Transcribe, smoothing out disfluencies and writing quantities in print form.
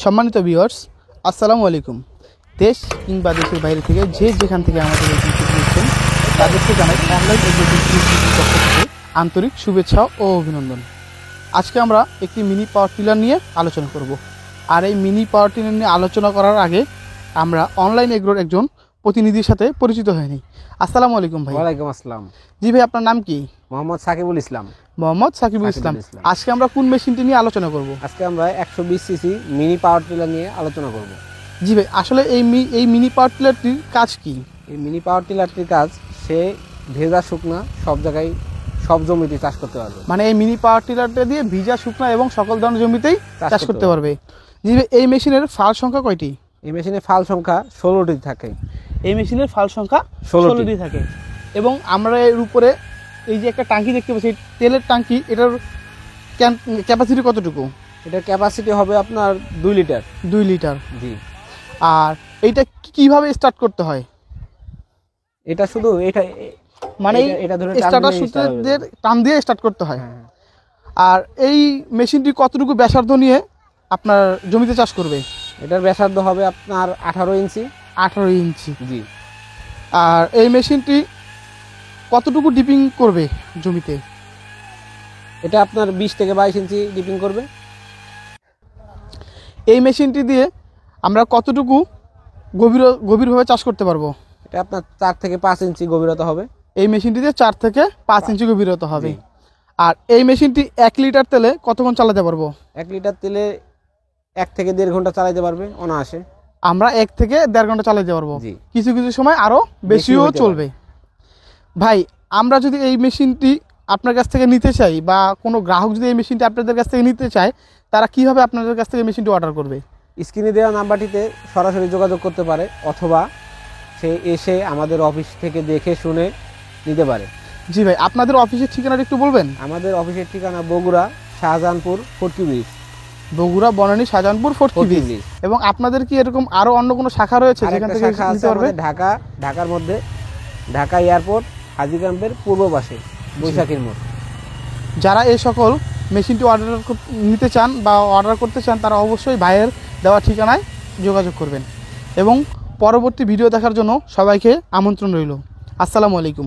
সম্মানিত ভিউয়ার্স, আসসালামু আলাইকুম। দেশ কিংবা দেশের বাইরে থেকে যে যেখান থেকে আমাদের এই ভিডিওটি দেখছেন তাদেরকে জানাই অনলাইন এগ্রিকালচার টিভির পক্ষ থেকে আন্তরিক শুভেচ্ছা ও অভিনন্দন। আজকে আমরা একটি মিনি পাওয়ার টিলার নিয়ে আলোচনা করব। আর এই মিনি পাওয়ার টিলার নিয়ে আলোচনা করার আগে আমরা অনলাইন এগ্রোর একজন প্রতিনিধির সাথে পরিচিত হয়ে নিই। আসসালামু আলাইকুম ভাই। ওয়ালাইকুম আসসালাম। জি ভাই, আপনার নাম কি? মোহাম্মদ সাকিবুল ইসলাম। মোহাম্মদ সাকিবুল ইসলাম। আজকে আমরা কোন মেশিনটি নিয়ে আলোচনা করব? আজকে আমরা 120 সিসি মিনি পাওয়ার টিলার নিয়ে আলোচনা করব। জি ভাই, আসলে এই মিনি পাওয়ার টিলারটির কাজ কি? এই মিনি পাওয়ার টিলারটির কাজ, সে ভেজা শুকনা সব জায়গায় সব জমিতে চাষ করতে পারবে। মানে এই মিনি পাওয়ার টিলারটা দিয়ে ভিজা শুকনা এবং সকল ধরনের জমিতেই চাষ করতে পারবে। জি ভাই, এই মেশিনের ফাল সংখ্যা কয়টি? এই মেশিনের ফাল সংখ্যা 16টি থাকে। এই মেশিনের ফাল সংখ্যা 16টি থাকে। এবং আমরা এর উপরে এই যে একটা ট্যাঙ্কি দেখতে পাচ্ছি, তেলের ট্যাঙ্কি, এটার ক্যাপাসিটি কতটুকু? এটার ক্যাপাসিটি হবে আপনার 2 লিটার। 2 লিটার। জি। আর এইটা কিভাবে স্টার্ট করতে হয়? এটা শুধু এটা মানে এটা ধরে স্টার্টার সুইচের টান দিয়ে স্টার্ট করতে হয়। আর এই মেশিনটি কতটুকু ব্যাসার্ধ নিয়ে আপনার জমিতে চাষ করবে? এটার ব্যাসার্ধ হবে আপনার 18 ইঞ্চি। 18 ইঞ্চি। জি। আর এই মেশিনটি কতটুকু ডিপিং করবে জমিতে? এটা আপনার 20 থেকে 22 ইঞ্চি ডিপিং করবে। এই মেশিনটি দিয়ে আমরা কতটুকু গভীরভাবে চাষ করতে পারবো? এটা আপনার 4 থেকে 5 ইঞ্চি গভীরতা হবে। এই মেশিনটি দিয়ে 4 থেকে 5 ইঞ্চি গভীরতা হবে। আর এই মেশিনটি 1 লিটার তেলে কতক্ষণ চালাতে পারবো? 1 লিটার তেলে 1 থেকে 1.5 ঘন্টা চালাতে পারবে অনায়াসে। আমরা 1 থেকে 1.5 ঘন্টা চালাতে পারবো। কিছু কিছু সময় আরো বেশিও চলবে। ভাই, আমরা যদি এই মেশিনটি আপনার কাছ থেকে নিতে চাই বা কোনো গ্রাহক যদি এই মেশিনটি আপনাদের কাছ থেকে নিতে চায়, তারা কিভাবে আপনাদের কাছ থেকে মেশিনটি অর্ডার করবে? স্ক্রিনে দেওয়া নাম্বারটিতে সরাসরি যোগাযোগ করতে পারে, অথবা সে এসে আমাদের অফিস থেকে দেখে শুনে নিতে পারে। জি ভাই, আপনাদের অফিসের ঠিকানাটা একটু বলবেন? আমাদের অফিসের ঠিকানা বগুড়া শাহজাহানপুর ফটকি ব্রিজ। বগুড়া বনানী শাহজাহানপুর ফটকি ব্রিজ। এবং আপনাদের কি এরকম আরো অন্য কোনো শাখা রয়েছে যেখান থেকে নিতে পারবে? ঢাকার মধ্যে ঢাকা এয়ারপোর্ট হাজী ক্যাম্পের পূর্ব পাশে বৈশাখীর মোড়। যারা এই সকল মেশিনটি অর্ডার নিতে চান বা অর্ডার করতে চান, তারা অবশ্যই ভাইয়ের দেওয়া ঠিকানায় যোগাযোগ করবেন। এবং পরবর্তী ভিডিও দেখার জন্য সবাইকে আমন্ত্রণ রইল। আসসালামু আলাইকুম।